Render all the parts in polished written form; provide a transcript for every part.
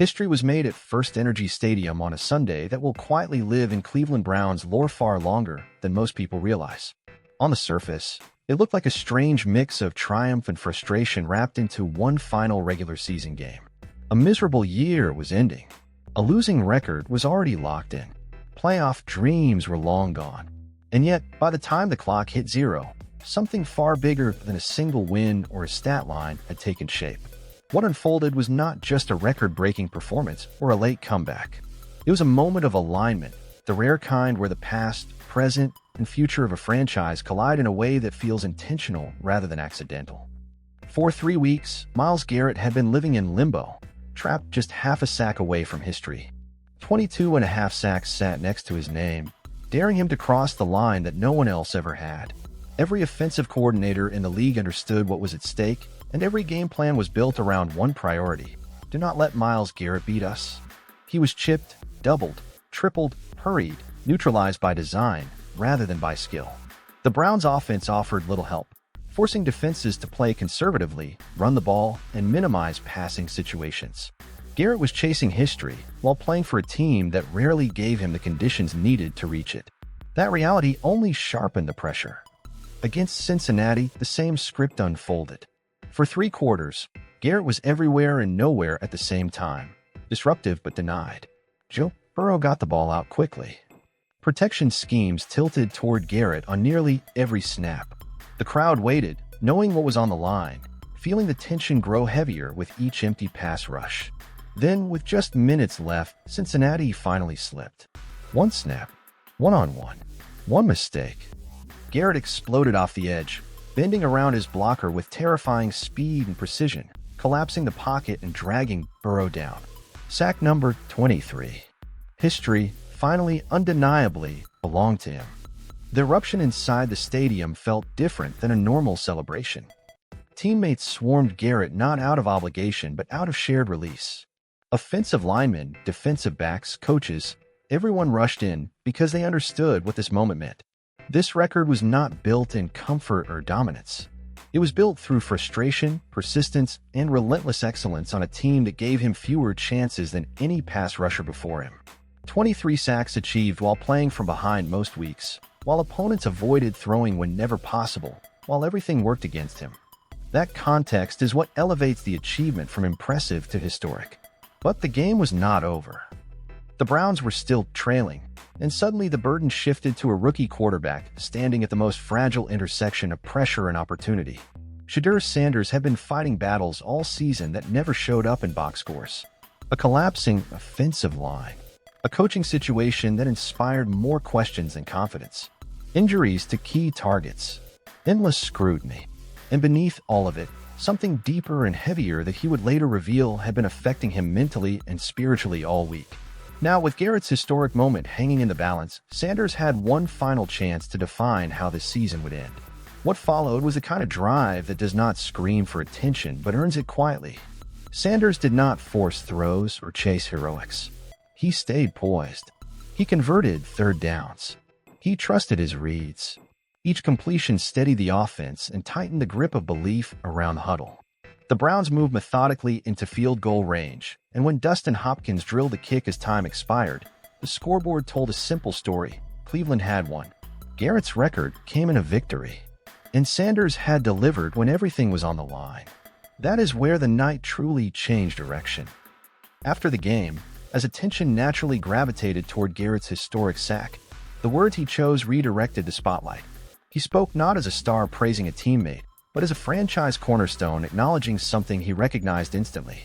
History was made at FirstEnergy Stadium on a Sunday that will quietly live in Cleveland Browns lore far longer than most people realize. On the surface, it looked like a strange mix of triumph and frustration wrapped into one final regular season game. A miserable year was ending. A losing record was already locked in. Playoff dreams were long gone. And yet, by the time the clock hit zero, something far bigger than a single win or a stat line had taken shape. What unfolded was not just a record-breaking performance or a late comeback. It was a moment of alignment, the rare kind where the past, present, and future of a franchise collide in a way that feels intentional rather than accidental. For 3 weeks, Myles Garrett had been living in limbo, trapped just half a sack away from history. 22.5 sacks sat next to his name, daring him to cross the line that no one else ever had. Every offensive coordinator in the league understood what was at stake, and every game plan was built around one priority: do not let Myles Garrett beat us. He was chipped, doubled, tripled, hurried, neutralized by design rather than by skill. The Browns' offense offered little help, forcing defenses to play conservatively, run the ball, and minimize passing situations. Garrett was chasing history while playing for a team that rarely gave him the conditions needed to reach it. That reality only sharpened the pressure. Against Cincinnati, the same script unfolded. For 3 quarters, Garrett was everywhere and nowhere at the same time, disruptive but denied. Joe Burrow got the ball out quickly. Protection schemes tilted toward Garrett on nearly every snap. The crowd waited, knowing what was on the line, feeling the tension grow heavier with each empty pass rush. Then, with just minutes left, Cincinnati finally slipped. One snap, one-on-one, one mistake. Garrett exploded off the edge, bending around his blocker with terrifying speed and precision, collapsing the pocket and dragging Burrow down. Sack number 23. History, finally undeniably, belonged to him. The eruption inside the stadium felt different than a normal celebration. Teammates swarmed Garrett not out of obligation but out of shared release. Offensive linemen, defensive backs, coaches, everyone rushed in because they understood what this moment meant. This record was not built in comfort or dominance. It was built through frustration, persistence, and relentless excellence on a team that gave him fewer chances than any pass rusher before him. 23 sacks achieved while playing from behind most weeks, while opponents avoided throwing when never possible, while everything worked against him. That context is what elevates the achievement from impressive to historic. But the game was not over. The Browns were still trailing, and suddenly the burden shifted to a rookie quarterback standing at the most fragile intersection of pressure and opportunity. Shedeur Sanders had been fighting battles all season that never showed up in box scores. A collapsing offensive line. A coaching situation that inspired more questions than confidence. Injuries to key targets. Endless scrutiny. And beneath all of it, something deeper and heavier that he would later reveal had been affecting him mentally and spiritually all week. Now, with Garrett's historic moment hanging in the balance, Sanders had one final chance to define how this season would end. What followed was the kind of drive that does not scream for attention but earns it quietly. Sanders did not force throws or chase heroics. He stayed poised. He converted third downs. He trusted his reads. Each completion steadied the offense and tightened the grip of belief around the huddle. The Browns moved methodically into field goal range, and when Dustin Hopkins drilled the kick as time expired, the scoreboard told a simple story. Cleveland had won. Garrett's record came in a victory. And Sanders had delivered when everything was on the line. That is where the night truly changed direction. After the game, as attention naturally gravitated toward Garrett's historic sack, the words he chose redirected the spotlight. He spoke not as a star praising a teammate, but as a franchise cornerstone acknowledging something he recognized instantly.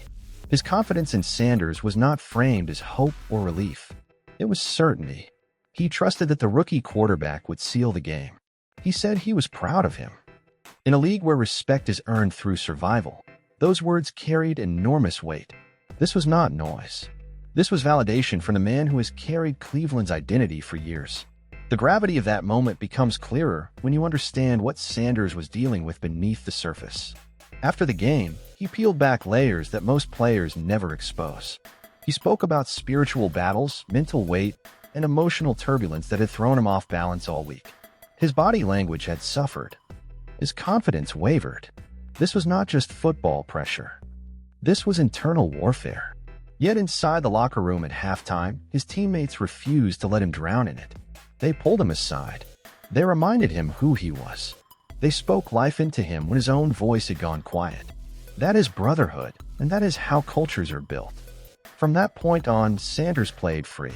His confidence in Sanders was not framed as hope or relief. It was certainty. He trusted that the rookie quarterback would seal the game. He said he was proud of him. In a league where respect is earned through survival, those words carried enormous weight. This was not noise. This was validation from the man who has carried Cleveland's identity for years. The gravity of that moment becomes clearer when you understand what Sanders was dealing with beneath the surface. After the game, he peeled back layers that most players never expose. He spoke about spiritual battles, mental weight, and emotional turbulence that had thrown him off balance all week. His body language had suffered. His confidence wavered. This was not just football pressure. This was internal warfare. Yet inside the locker room at halftime, his teammates refused to let him drown in it. They pulled him aside. They reminded him who he was. They spoke life into him when his own voice had gone quiet. That is brotherhood, and that is how cultures are built. From that point on, Sanders played free.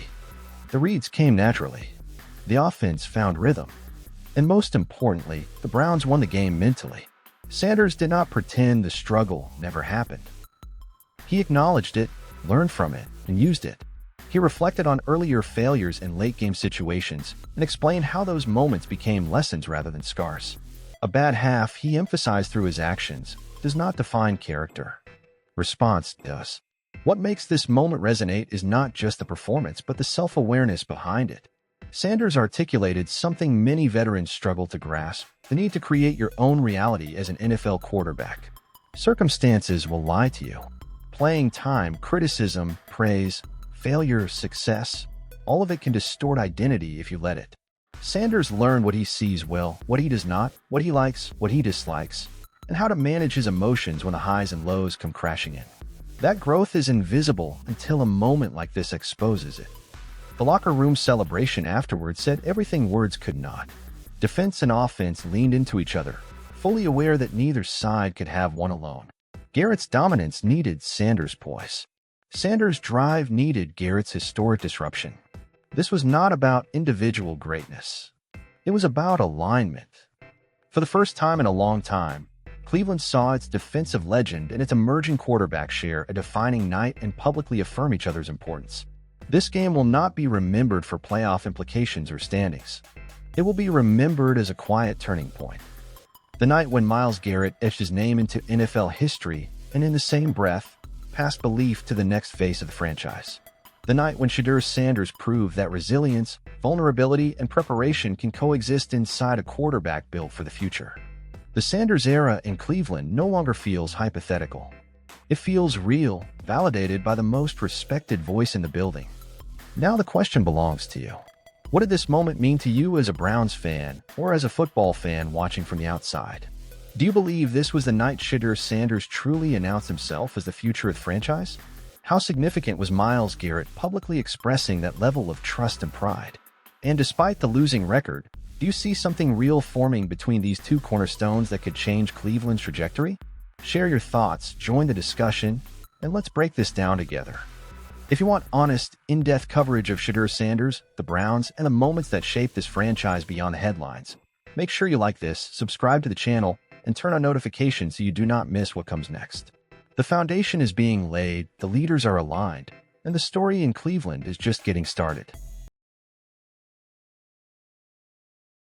The reads came naturally. The offense found rhythm. And most importantly, the Browns won the game mentally. Sanders did not pretend the struggle never happened. He acknowledged it, learned from it, and used it. He reflected on earlier failures in late-game situations and explained how those moments became lessons rather than scars. A bad half, he emphasized through his actions, does not define character. Response does. What makes this moment resonate is not just the performance, but the self-awareness behind it. Sanders articulated something many veterans struggle to grasp, the need to create your own reality as an NFL quarterback. Circumstances will lie to you. Playing time, criticism, praise, failure, success, all of it can distort identity if you let it. Sanders learned what he sees well, what he does not, what he likes, what he dislikes, and how to manage his emotions when the highs and lows come crashing in. That growth is invisible until a moment like this exposes it. The locker room celebration afterwards said everything words could not. Defense and offense leaned into each other, fully aware that neither side could have one alone. Garrett's dominance needed Sanders' poise. Sanders' drive needed Garrett's historic disruption. This was not about individual greatness. It was about alignment. For the first time in a long time, Cleveland saw its defensive legend and its emerging quarterback share a defining night and publicly affirm each other's importance. This game will not be remembered for playoff implications or standings. It will be remembered as a quiet turning point. The night when Myles Garrett etched his name into NFL history and in the same breath, passed belief to the next face of the franchise. The night when Shedeur Sanders proved that resilience, vulnerability, and preparation can coexist inside a quarterback built for the future. The Sanders era in Cleveland no longer feels hypothetical. It feels real, validated by the most respected voice in the building. Now the question belongs to you. What did this moment mean to you as a Browns fan or as a football fan watching from the outside? Do you believe this was the night Shedeur Sanders truly announced himself as the future of the franchise? How significant was Myles Garrett publicly expressing that level of trust and pride? And despite the losing record, do you see something real forming between these two cornerstones that could change Cleveland's trajectory? Share your thoughts, join the discussion, and let's break this down together. If you want honest, in-depth coverage of Shedeur Sanders, the Browns, and the moments that shaped this franchise beyond the headlines, make sure you like this, subscribe to the channel, and turn on notifications so you do not miss what comes next. The foundation is being laid, the leaders are aligned, and the story in Cleveland is just getting started.